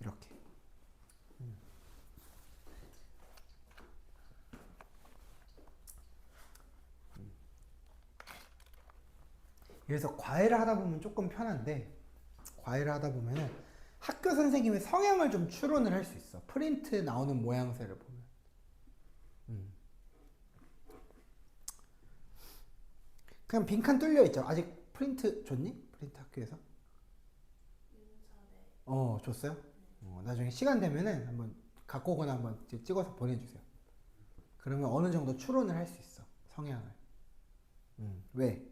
이렇게. 그래서 과외를 하다 보면 조금 편한데, 과외를 하다 보면은 학교 선생님의 성향을 좀 추론을 할 수 있어. 프린트 나오는 모양새를 보면. 그냥 빈칸 뚫려 있죠. 아직 프린트 줬니? 프린트 학교에서? 줬어요? 나중에 시간 되면은 한번 갖고 오거나 한번 찍어서 보내주세요. 그러면 어느 정도 추론을 할 수 있어. 성향을. 왜?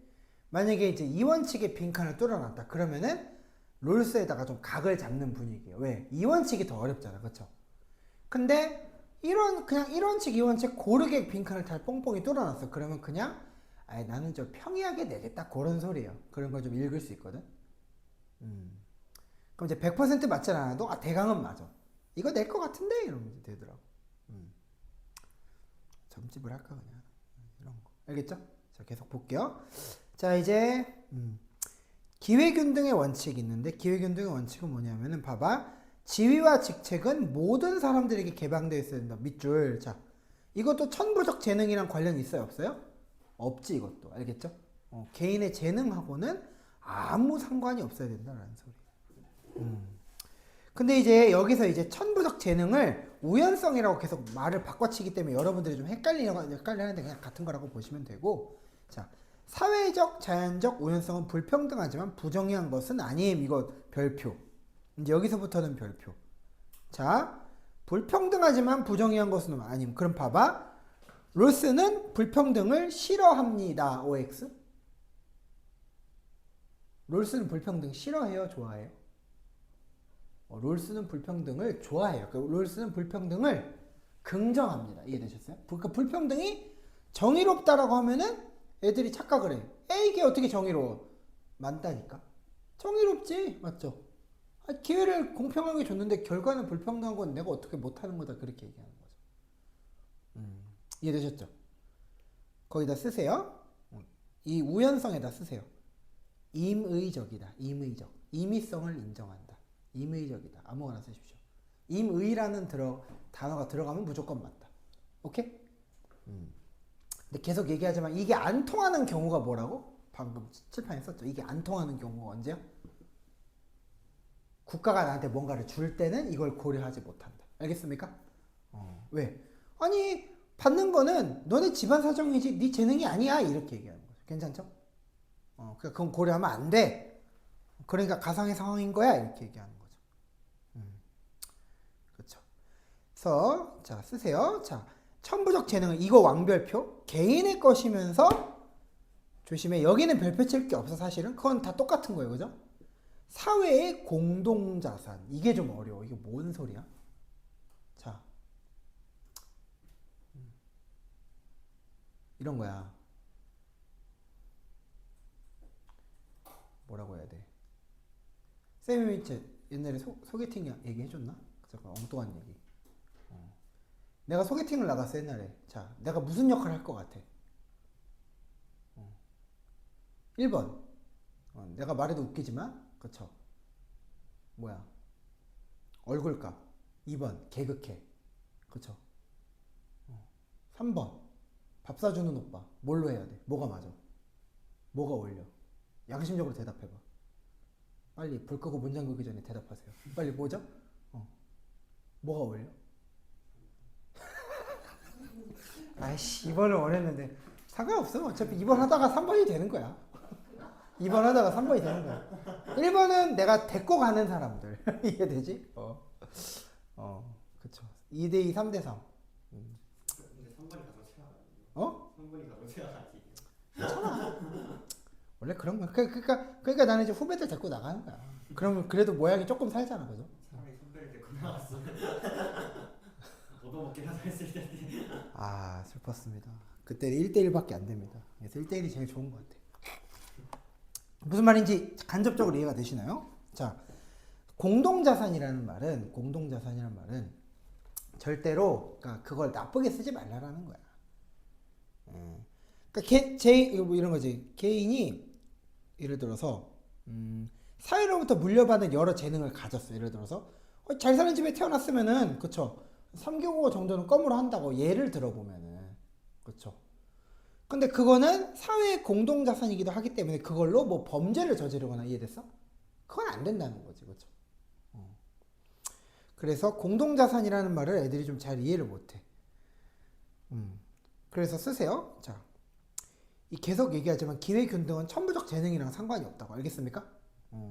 만약에 이제 이원칙의 빈칸을 뚫어놨다. 그러면은 롤스에다가 좀 각을 잡는 분위기예요. 왜? 이원칙이 더 어렵잖아. 그쵸? 근데 그냥 1원칙, 2원칙 고르게 빈칸을 다 뽕뽕이 뚫어놨어. 그러면 그냥 나는 좀 평이하게 내겠다. 그런 소리예요. 그런 걸 좀 읽을 수 있거든. 그럼 이제 100% 맞지 않아도 대강은 맞아. 이거 낼 것 같은데 이러면 되더라고. 점집을 할까 그냥 이런 거 알겠죠? 자 계속 볼게요. 자 이제 기회균등의 원칙이 있는데 기회균등의 원칙은 뭐냐면은 봐봐 지위와 직책은 모든 사람들에게 개방되어 있어야 된다. 밑줄. 자 이것도 천부적 재능이랑 관련이 있어요 없어요? 없지 이것도 알겠죠? 개인의 재능하고는 아무 상관이 없어야 된다라는 소리. 근데 이제 여기서 이제 천부적 재능을 우연성이라고 계속 말을 바꿔치기 때문에 여러분들이 좀 헷갈리는데 그냥 같은 거라고 보시면 되고 자 사회적 자연적 우연성은 불평등하지만 부정의한 것은 아님. 이거 별표. 이제 여기서부터는 별표. 자 불평등하지만 부정의한 것은 아님. 그럼 봐봐 롤스는 불평등을 싫어합니다. OX 롤스는 불평등 싫어해요? 좋아해요? 롤스는 불평등을 좋아해요. 그러니까 롤스는 불평등을 긍정합니다. 이해되셨어요? 그러니까 불평등이 정의롭다라고 하면은 애들이 착각을 해. 이게 어떻게 정의로워? 맞다니까. 정의롭지. 맞죠? 기회를 공평하게 줬는데 결과는 불평등한 건 내가 어떻게 못하는 거다. 그렇게 얘기하는 거죠. 이해되셨죠? 거기다 쓰세요. 이 우연성에다 쓰세요. 임의적이다. 임의적. 임의성을 인정한다. 임의적이다. 아무거나 쓰십시오. 임의라는 단어가 들어가면 무조건 맞다. 오케이? 근데 계속 얘기하지만 이게 안 통하는 경우가 뭐라고? 방금 칠판에 썼죠. 이게 안 통하는 경우가 언제야? 국가가 나한테 뭔가를 줄 때는 이걸 고려하지 못한다. 알겠습니까? 왜? 아니 받는 거는 너네 집안 사정이지 네 재능이 아니야. 이렇게 얘기하는 거죠. 괜찮죠? 그러니까 그건 고려하면 안 돼. 그러니까 가상의 상황인 거야. 이렇게 얘기하는 거죠. 그렇죠. 그래서 자 쓰세요. 자 천부적 재능은 이거 왕별표 개인의 것이면서 조심해. 여기는 별표 칠 게 없어 사실은. 그건 다 똑같은 거예요. 그죠? 사회의 공동자산. 이게 좀 어려워. 이게 뭔 소리야? 자 이런 거야. 뭐라고 해야 돼? 쌤이 옛날에 소개팅 얘기 해줬나? 잠깐 엉뚱한 얘기. 내가 소개팅을 나갔어 옛날에. 자 내가 무슨 역할을 할 것 같아? 1번 내가 말해도 웃기지만 그쵸? 뭐야? 얼굴값. 2번 개그캐. 그쵸? 3번 밥 사주는 오빠. 뭘로 해야 돼? 뭐가 맞아? 뭐가 어울려? 양심적으로 대답해봐. 빨리 불 끄고 문 잠그기 전에 대답하세요. 빨리 뭐죠? 뭐가 어울려? 아이씨 2번을 원했는데 상관없어. 어차피 2번 하다가 3번이 되는 거야. 2번 하다가 3번이 되는 거야. 1번은 내가 데리고 가는 사람들. 이해되지? 그쵸. 2대2, 3대3. 근데 3번이 가장 최악이야. 3번이 가장 최악이지. 괜찮아. 원래 그런 거야. 그러니까 나는 이제 후배들 데리고 나가는 거야. 그러면 그래도 모양이 조금 살잖아. 그죠? 차라리 선배를 데리고 나왔어. 얻어먹긴 하다 했을 텐데. 아 슬펐습니다. 그때 1대1밖에 안 됩니다. 그래서 1대1이 제일 좋은 것 같아요. 무슨 말인지 간접적으로 이해가 되시나요? 자, 공동자산이라는 말은 절대로 그러니까 그걸 나쁘게 쓰지 말라라는 거야. 그러니까 뭐 이런 거지. 개인이 예를 들어서 사회로부터 물려받은 여러 재능을 가졌어. 예를 들어서 잘 사는 집에 태어났으면은 그쵸. 3개국어 정도는 껌으로 한다고 예를 들어보면은 그쵸. 근데 그거는 사회의 공동자산이기도 하기 때문에 그걸로 뭐 범죄를 저지르거나 이해됐어? 그건 안 된다는 거지. 그쵸. 그래서 공동자산이라는 말을 애들이 좀 잘 이해를 못해. 그래서 쓰세요. 자, 이 계속 얘기하지만 기회균등은 천부적 재능이랑 상관이 없다고. 알겠습니까?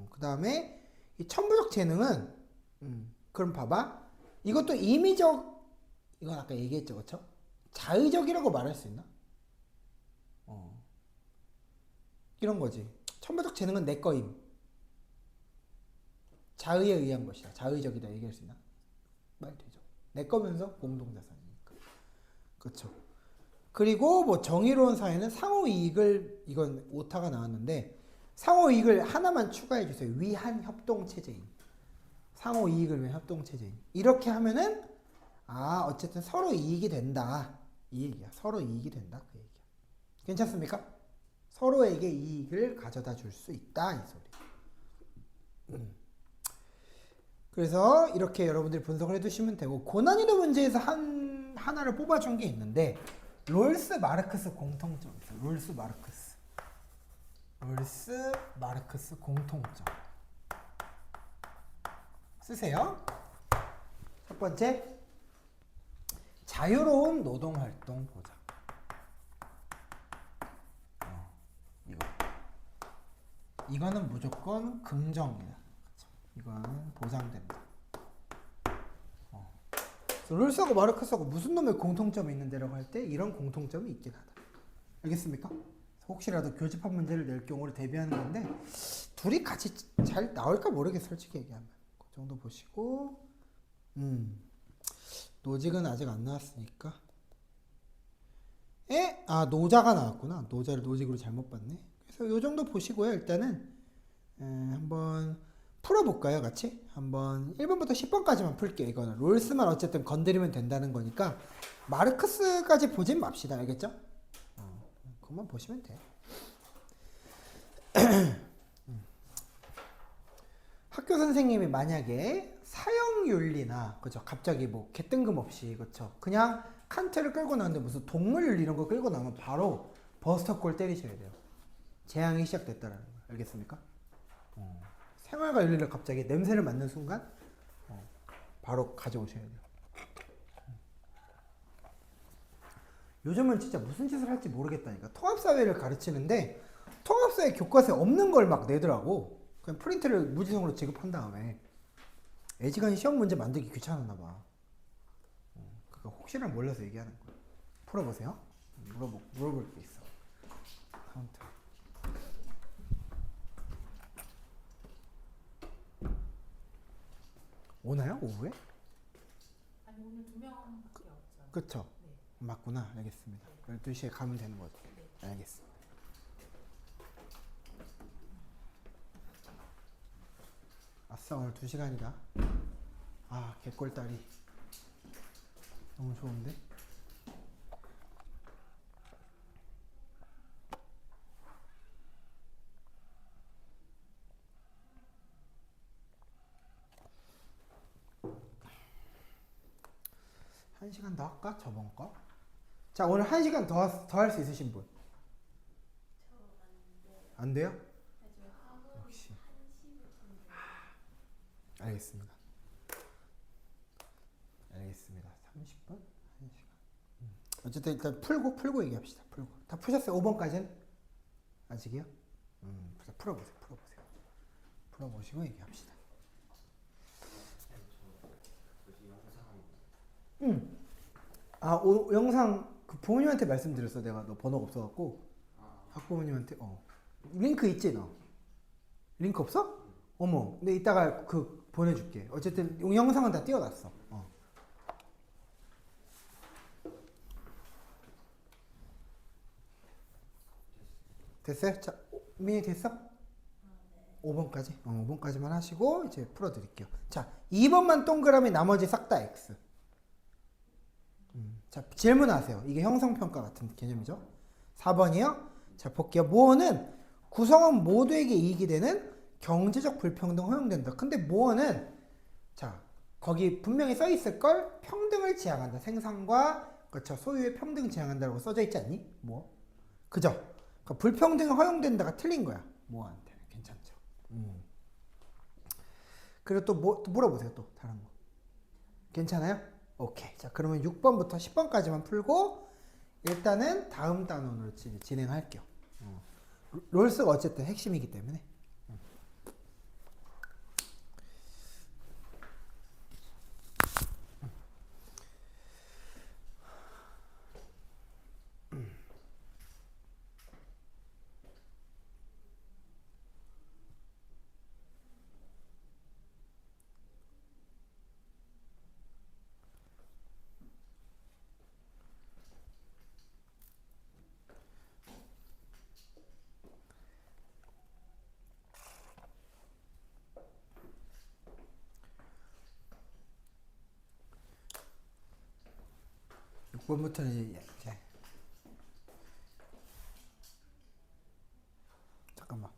그 다음에 이 천부적 재능은 그럼 봐봐. 이것도 임의적, 이건 아까 얘기했죠. 그쵸? 자의적이라고 말할 수 있나? 이런 거지. 천부적 재능은 내 거임. 자의에 의한 것이다. 자의적이다 얘기할 수 있나? 말 되죠. 내 거면서 공동자산이니까. 그렇죠. 그리고 뭐 정의로운 사회는 상호이익을, 이건 오타가 나왔는데 상호이익을 하나만 추가해 주세요. 위한 협동 체제인. 상호 이익을 위한 협동체제인. 이렇게 하면은 어쨌든 서로 이익이 된다. 이 얘기야. 서로 이익이 된다. 그 얘기야. 괜찮습니까? 서로에게 이익을 가져다 줄 수 있다. 이 소리. 그래서 이렇게 여러분들이 분석을 해두시면 되고, 고난이도 문제에서 하나를 뽑아준 게 있는데, 롤스 마르크스 공통점 있어요. 롤스 마르크스 공통점 쓰세요. 첫 번째, 자유로운 노동활동 보장. 이거는 무조건 긍정이다. 그쵸? 이거는 보장된다. 롤스하고 마르크스하고 무슨 놈의 공통점이 있는데라고 할 때 이런 공통점이 있긴 하다. 알겠습니까? 혹시라도 교집합 문제를 낼 경우를 대비하는 건데, 둘이 같이 잘 나올까 모르겠어, 솔직히 얘기하면. 그 정도 보시고, 노직은 아직 안 나왔으니까. 노자가 나왔구나. 노자를 노직으로 잘못 봤네. 그래서 요 정도 보시고요. 일단은 한번 풀어볼까요, 같이? 한번 1번부터 10번까지만 풀게요. 이거는 롤스만 어쨌든 건드리면 된다는 거니까 마르크스까지 보진 맙시다. 알겠죠? 그것만 보시면 돼. 학교 선생님이 만약에 사형윤리나, 그죠? 갑자기 뭐 개뜬금없이, 그쵸? 그냥 칸트를 끌고 나오는데 무슨 동물윤리 이런 거 끌고 나오면 바로 버스터콜 때리셔야 돼요. 재앙이 시작됐다라는 거. 알겠습니까? 생활과 윤리를 갑자기 냄새를 맡는 순간 바로 가져오셔야 돼요. 요즘은 진짜 무슨 짓을 할지 모르겠다니까. 통합사회를 가르치는데 통합사회 교과서에 없는 걸 막 내더라고. 그냥 프린트를 무지성으로 지급한 다음에 애지간히 시험 문제 만들기 귀찮았나 봐. 그러니까 혹시나 몰라서 얘기하는 거야. 풀어보세요. 물어볼 게 있어. 카운트. 오나요? 오후에? 아니 오늘 2명밖에 없죠. 그쵸? 네. 맞구나. 알겠습니다. 12시에 가면 되는 거죠. 네. 알겠습니다. 아싸, 오늘 2시간이다. 개꿀다리. 너무 좋은데? 한 시간 더 할까? 저번 거? 자, 오늘 1시간 더 할 수 있으신 분? 안 돼요? 역시. 알겠습니다. 30분? 1시간. 어쨌든 일단 풀고 얘기합시다. 풀고. 다 푸셨어요? 5번까지는? 아직이요? 풀어보세요. 풀어보시고 얘기합시다. 영상 그 부모님한테 말씀드렸어. 내가 너 번호가 없어갖고 학부모님한테 링크 있지 너? 링크 없어? 어머, 근데 이따가 그 보내줄게. 어쨌든 영상은 다 띄워놨어. 됐어요? 자, 민이 됐어? 5번까지? 5번까지만 하시고 이제 풀어드릴게요. 자, 2번만 동그라미, 나머지 싹 다 X. 자, 질문하세요. 이게 형성평가 같은 개념이죠. 4번이요. 자, 볼게요. 모어는 구성원 모두에게 이익이 되는 경제적 불평등 허용된다. 근데 모어는 자, 거기 분명히 써 있을 걸 평등을 지향한다. 생산과 그렇죠. 소유의 평등 지향한다라고 써져 있지 않니? 뭐? 그죠? 그러니까 불평등이 허용된다가 틀린 거야. 모어한테. 괜찮죠? 그리고 또 물어보세요. 또 다른 거. 괜찮아요? 오케이. 자, 그러면 6번부터 10번까지만 풀고 일단은 다음 단원으로 진행할게요. 롤스가 어쨌든 핵심이기 때문에. 6번부터는 이제 잠깐만.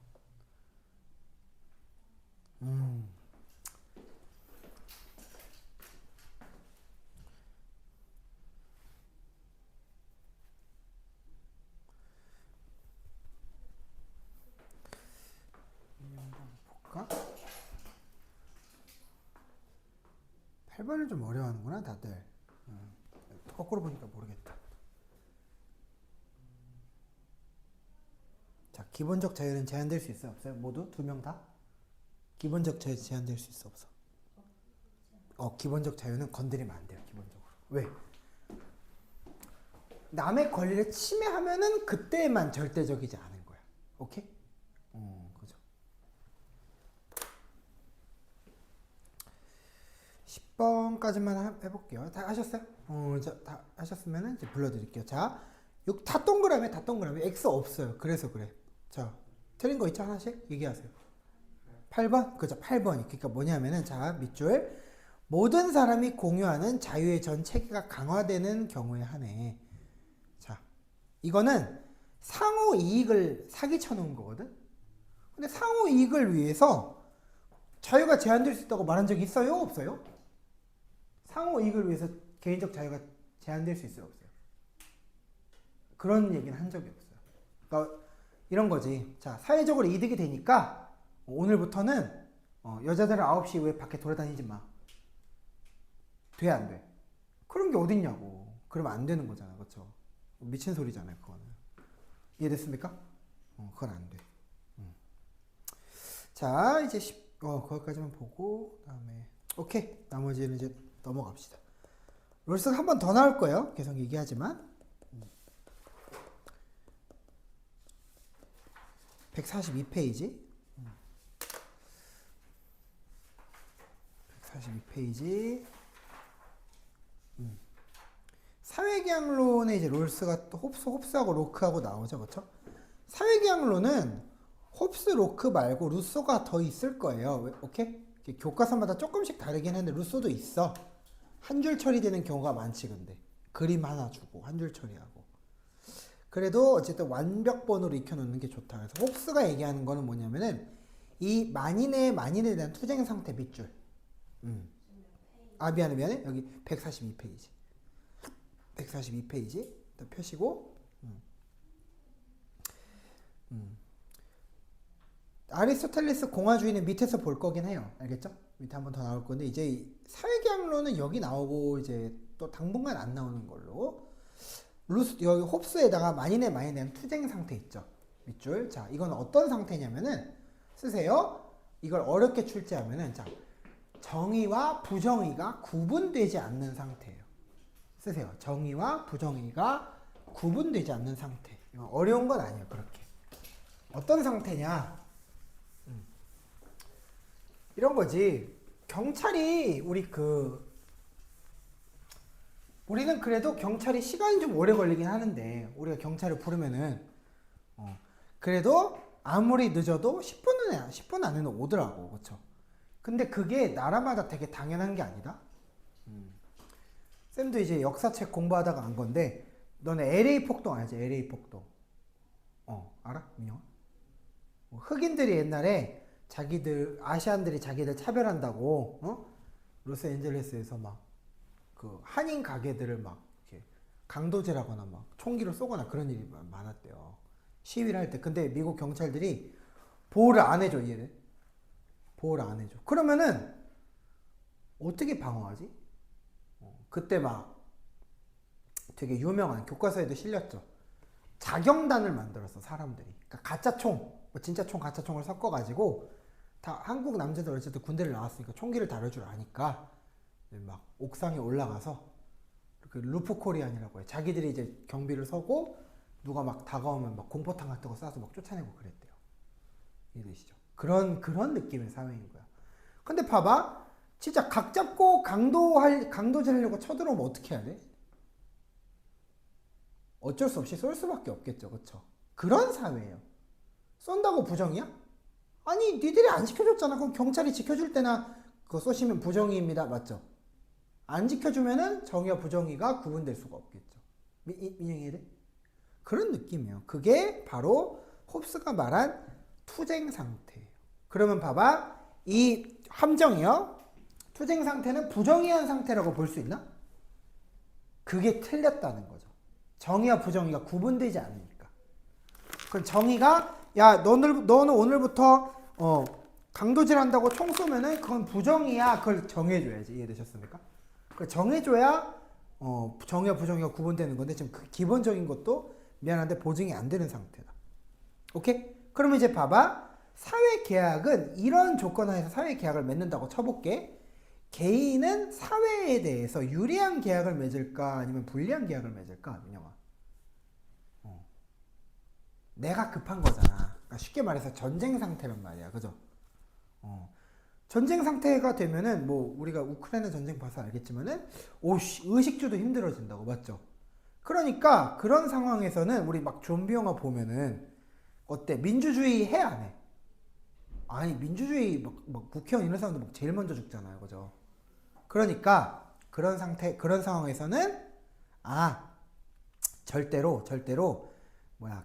볼까? 8번을 좀 어려워하는구나 다들. 거꾸로 보니까 모르겠다. 자, 기본적 자유는 제한될 수 있어요? 없어요? 모두? 두 명 다? 기본적 자유 제한될 수 있어? 없어? 기본적 자유는 건드리면 안 돼요. 기본적으로. 왜? 남의 권리를 침해하면은 그때만 절대적이지 않은 거야. 오케이? 그죠. 10번까지만 해볼게요. 다 하셨어요? 다 하셨으면은 이제 불러드릴게요. 자, 다 동그라미, 다 동그라미. X 없어요. 그래서 그래. 자, 틀린 거 있죠? 하나씩? 얘기하세요. 8번? 그죠. 8번이. 그러니까 뭐냐면은, 자, 밑줄. 모든 사람이 공유하는 자유의 전 체계가 강화되는 경우에 한해. 자, 이거는 상호 이익을 사기쳐 놓은 거거든? 근데 상호 이익을 위해서 자유가 제한될 수 있다고 말한 적이 있어요? 없어요? 상호 이익을 위해서 개인적 자유가 제한될 수 있어요? 없어요? 그런 얘기는 한 적이 없어요. 그러니까 이런 거지. 자, 사회적으로 이득이 되니까 오늘부터는 여자들은 9시 이후에 밖에 돌아다니지 마. 돼, 안 돼? 그런 게 어딨냐고. 그러면 안 되는 거잖아. 그쵸? 미친 소리잖아요. 그거는. 이해됐습니까? 그건 안 돼. 자, 이제 거기까지만 보고 그다음에 오케이. 나머지는 이제 넘어갑시다. 롤스가 한 번 더 나올 거예요. 계속 얘기하지만 142페이지 142페이지 사회계약론에 이제 롤스가 또 홉스하고 로크하고 나오죠. 그렇죠? 사회계약론은 홉스, 로크 말고 루소가 더 있을 거예요. 오케이? 교과서마다 조금씩 다르긴 한데 루소도 있어. 한 줄 처리되는 경우가 많지. 근데 그림 하나 주고 한 줄 처리하고. 그래도 어쨌든 완벽본으로 익혀놓는 게 좋다. 그래서 홉스가 얘기하는 거는 뭐냐면은 이 만인에 대한 투쟁 상태 밑줄. 미안해. 여기 142페이지. 142페이지. 일단 펴시고. 아리스토텔레스 공화주의는 밑에서 볼 거긴 해요. 알겠죠? 밑에 한 번 더 나올 건데 이제 사회계약론은 여기 나오고 이제 또 당분간 안 나오는 걸로. 여기 홉스에다가 만인에 대한 투쟁 상태 있죠. 밑줄. 자, 이건 어떤 상태냐면은 쓰세요. 이걸 어렵게 출제하면은 자, 정의와 부정의가 구분되지 않는 상태예요. 쓰세요. 정의와 부정의가 구분되지 않는 상태. 이건 어려운 건 아니에요. 그렇게. 어떤 상태냐? 이런 거지. 경찰이 우리는 그래도 경찰이 시간이 좀 오래 걸리긴 하는데 우리가 경찰을 부르면은 그래도 아무리 늦어도 10분 안에는 오더라고. 그쵸? 근데 그게 나라마다 되게 당연한 게 아니다. 쌤도 이제 역사책 공부하다가 안 건데 너네 LA 폭동 알지? LA 폭동. 알아? 민영아? 흑인들이 옛날에 아시안들이 자기들 차별한다고 로스앤젤레스에서 막 그 한인 가게들을 막 이렇게 강도질하거나 막 총기로 쏘거나 그런 일이 많았대요. 시위를 할 때. 근데 미국 경찰들이 보호를 안 해줘. 얘를 보호를 안 해줘. 그러면은 어떻게 방어하지? 그때 막 되게 유명한 교과서에도 실렸죠. 자경단을 만들었어. 사람들이. 그러니까 가짜 총, 진짜 총, 가짜 총을 섞어가지고 다 한국 남자들 어쨌든 군대를 나왔으니까 총기를 다룰 줄 아니까 막 옥상에 올라가서 그 루프 코리안이라고 해. 자기들이 이제 경비를 서고 누가 막 다가오면 막 공포탄 같은 거 쏴서 막 쫓아내고 그랬대요. 이해되시죠? 그런 느낌의 사회인 거야. 근데 봐봐. 진짜 각 잡고 강도질 하려고 쳐들어오면 어떻게 해야 돼? 어쩔 수 없이 쏠 수밖에 없겠죠. 그쵸? 그런 사회예요. 쏜다고 부정이야? 아니 니들이 안 지켜줬잖아. 그럼 경찰이 지켜줄 때나 그거 쏘시면 부정이입니다. 맞죠? 안 지켜주면은 정의와 부정의가 구분될 수가 없겠죠. 민영이 돼? 그런 느낌이에요. 그게 바로 홉스가 말한 투쟁 상태예요. 그러면 봐봐. 이 함정이요. 투쟁 상태는 부정의한 상태라고 볼 수 있나? 그게 틀렸다는 거죠. 정의와 부정의가 구분되지 않으니까. 그럼 정의가 야 너는 오늘부터 강도질 한다고 총 쏘면은 그건 부정의야. 그걸 정해줘야지. 이해되셨습니까? 그걸 정해줘야 정의와 부정의가 구분되는 건데 지금 그 기본적인 것도 미안한데 보증이 안 되는 상태다. 오케이? 그러면 이제 봐봐. 사회계약은 이런 조건 하에서 사회계약을 맺는다고 쳐볼게. 개인은 사회에 대해서 유리한 계약을 맺을까 아니면 불리한 계약을 맺을까? 민영아. 내가 급한 거잖아. 그러니까 쉽게 말해서 전쟁 상태란 말이야. 그죠? 전쟁 상태가 되면은 뭐 우리가 우크라이나 전쟁 봐서 알겠지만은 오씨 의식주도 힘들어진다고. 맞죠? 그러니까 그런 상황에서는 우리 막 좀비 영화 보면은 어때? 민주주의 해 안 해? 아니 민주주의 막 국회의원 이런 사람들 막 제일 먼저 죽잖아요. 그죠? 그러니까 그런 상황에서는 절대로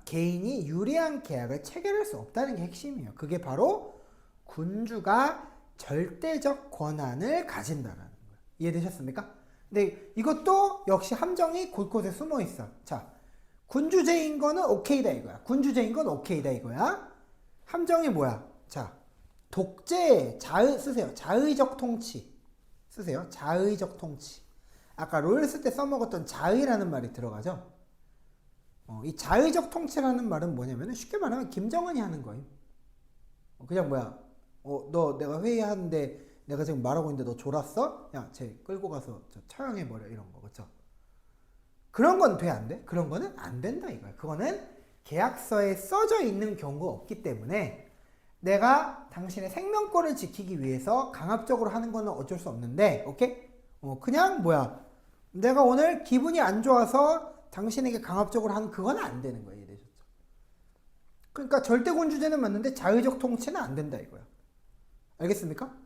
개인이 유리한 계약을 체결할 수 없다는 게 핵심이에요. 그게 바로 군주가 절대적 권한을 가진다라는 거예요. 이해되셨습니까? 근데 이것도 역시 함정이 곳곳에 숨어 있어. 자, 군주제인 거는 오케이다 이거야. 군주제인 건 오케이다 이거야. 함정이 뭐야? 자, 독재, 쓰세요. 자의적 통치. 쓰세요. 자의적 통치. 아까 롤스 때 써먹었던 자의라는 말이 들어가죠? 이 자의적 통치라는 말은 뭐냐면 쉽게 말하면 김정은이 하는 거예요. 그냥 너 내가 회의하는데 내가 지금 말하고 있는데 너 졸았어? 야, 쟤 끌고 가서 처형해버려. 이런 거. 그쵸? 그런 건 돼? 안 돼? 그런 거는 안 된다 이거야. 그거는 계약서에 써져 있는 경우가 없기 때문에 내가 당신의 생명권을 지키기 위해서 강압적으로 하는 거는 어쩔 수 없는데, 오케이? 그냥 내가 오늘 기분이 안 좋아서 당신에게 강압적으로 하는 그건 안 되는 거예요. 이해되셨죠? 그러니까 절대군주제는 맞는데 자의적 통치는 안 된다 이거야. 알겠습니까?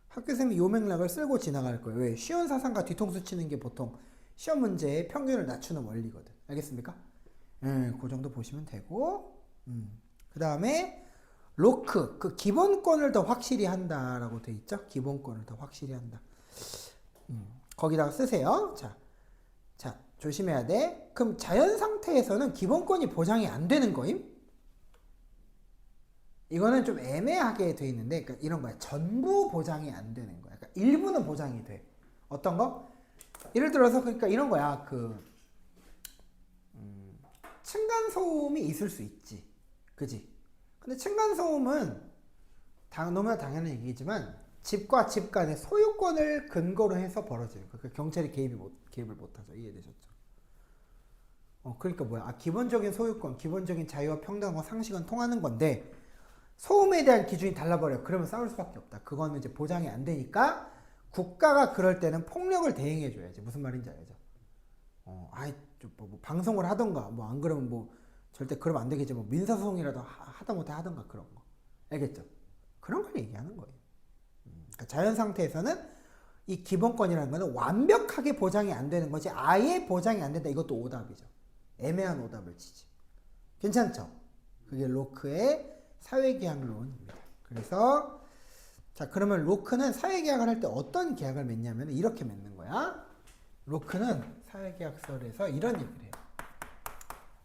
학교생이 요 맥락을 쓸고 지나갈 거예요. 왜? 쉬운 사상과 뒤통수 치는 게 보통 시험 문제의 평균을 낮추는 원리거든. 알겠습니까? 그 정도 보시면 되고, 그 다음에 로크, 그 기본권을 더 확실히 한다라고 돼 있죠. 기본권을 더 확실히 한다. 거기다가 쓰세요. 자, 조심해야 돼. 그럼 자연 상태에서는 기본권이 보장이 안 되는 거임? 이거는 좀 애매하게 돼 있는데, 그러니까 이런 거야. 전부 보장이 안 되는 거야. 그러니까 일부는 보장이 돼. 어떤 거? 예를 들어서 그러니까 이런 거야. 층간소음이 있을 수 있지. 그지? 근데 층간소음은 너무나 당연한 얘기지만 집과 집 간의 소유권을 근거로 해서 벌어지는 거예요. 그러니까 경찰이 개입을 못하죠. 이해되셨죠? 그러니까 기본적인 소유권, 기본적인 자유와 평등과 상식은 통하는 건데 소음에 대한 기준이 달라버려. 그러면 싸울 수밖에 없다. 그거는 이제 보장이 안 되니까 국가가 그럴 때는 폭력을 대행해줘야지. 무슨 말인지 알죠? 방송을 하던가, 안 그러면 절대 그러면 안 되겠지. 민사소송이라도 하다못해 하던가 그런 거. 알겠죠? 그런 걸 얘기하는 거예요. 그러니까 자연 상태에서는 이 기본권이라는 거는 완벽하게 보장이 안 되는 거지 아예 보장이 안 된다. 이것도 오답이죠. 애매한 오답을 치지. 괜찮죠? 그게 로크의 사회계약론입니다. 그래서 자, 그러면 로크는 사회계약을 할 때 어떤 계약을 맺냐면 이렇게 맺는 거야. 로크는 사회계약서에서 이런 얘기를 해요.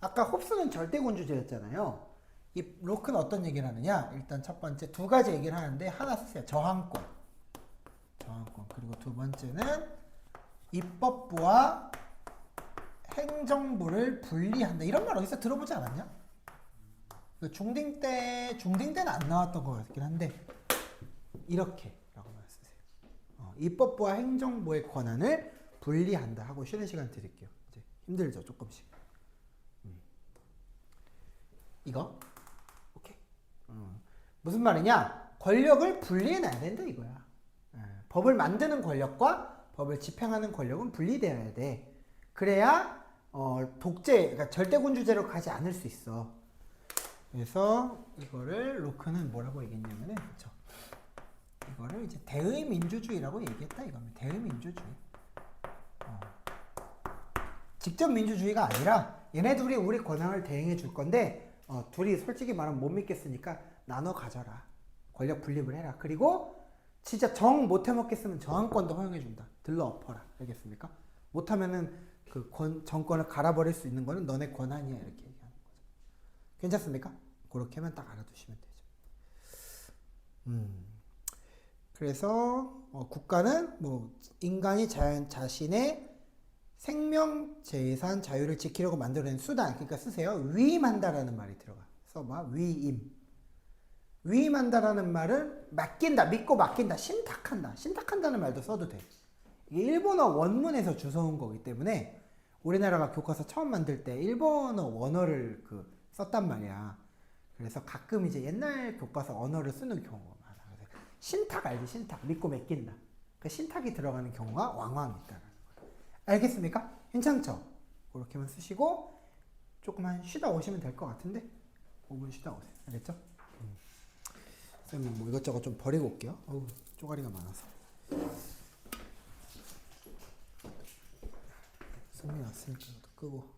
아까 홉스는 절대군주제였잖아요. 이 로크는 어떤 얘기를 하느냐? 일단 첫 번째 두 가지 얘기를 하는데 하나 쓰세요. 저항권. 그리고 두 번째는 입법부와 행정부를 분리한다. 이런 말 어디서 들어보지 않았냐? 중딩 때는 안 나왔던 것 같긴 한데 이렇게라고만 쓰세요. 입법부와 행정부의 권한을 분리한다 하고 쉬는 시간 드릴게요. 이제 힘들죠, 조금씩. 이거 오케이. 무슨 말이냐? 권력을 분리해놔야 된다 이거야. 법을 만드는 권력과 법을 집행하는 권력은 분리되어야 돼. 그래야 독재, 그러니까 절대군주제로 가지 않을 수 있어. 그래서 이거를 로크는 뭐라고 얘기했냐면은, 그쵸? 이거를 이제 대의민주주의라고 얘기했다 이겁니다. 대의민주주의. 직접 민주주의가 아니라 얘네 둘이 우리 권한을 대행해 줄 건데 둘이 솔직히 말하면 못 믿겠으니까 나눠 가져라. 권력 분립을 해라. 그리고 진짜 정 못해 먹겠으면 저항권도 허용해 준다. 들러 엎어라. 알겠습니까? 못하면은 그 정권을 갈아버릴 수 있는 거는 너네 권한이야. 이렇게 얘기하는 거죠. 괜찮습니까? 그렇게만 딱 알아두시면 되죠. 그래서 국가는 뭐 인간이 자신의 생명, 재산, 자유를 지키려고 만들어낸 수단, 그러니까 쓰세요. 위임한다라는 말이 들어가. 써봐. 위임. 위임한다라는 말은 맡긴다, 믿고 맡긴다, 신탁한다. 신탁한다는 말도 써도 돼. 이게 일본어 원문에서 주워온 거기 때문에 우리나라가 교과서 처음 만들 때 일본어 원어를 썼단 말이야. 그래서 가끔 이제 옛날 교과서 언어를 쓰는 경우가 많아. 그래서 신탁 알지? 신탁. 믿고 맡긴다. 그 신탁이 들어가는 경우가 왕왕 있다는 거예요. 알겠습니까? 괜찮죠? 그렇게만 쓰시고 조금만 쉬다 오시면 될 것 같은데 5분 쉬다 오세요. 알겠죠? 쌤은 뭐 이것저것 좀 버리고 올게요. 어우, 쪼가리가 많아서. 승리 났으니까 이것도 끄고.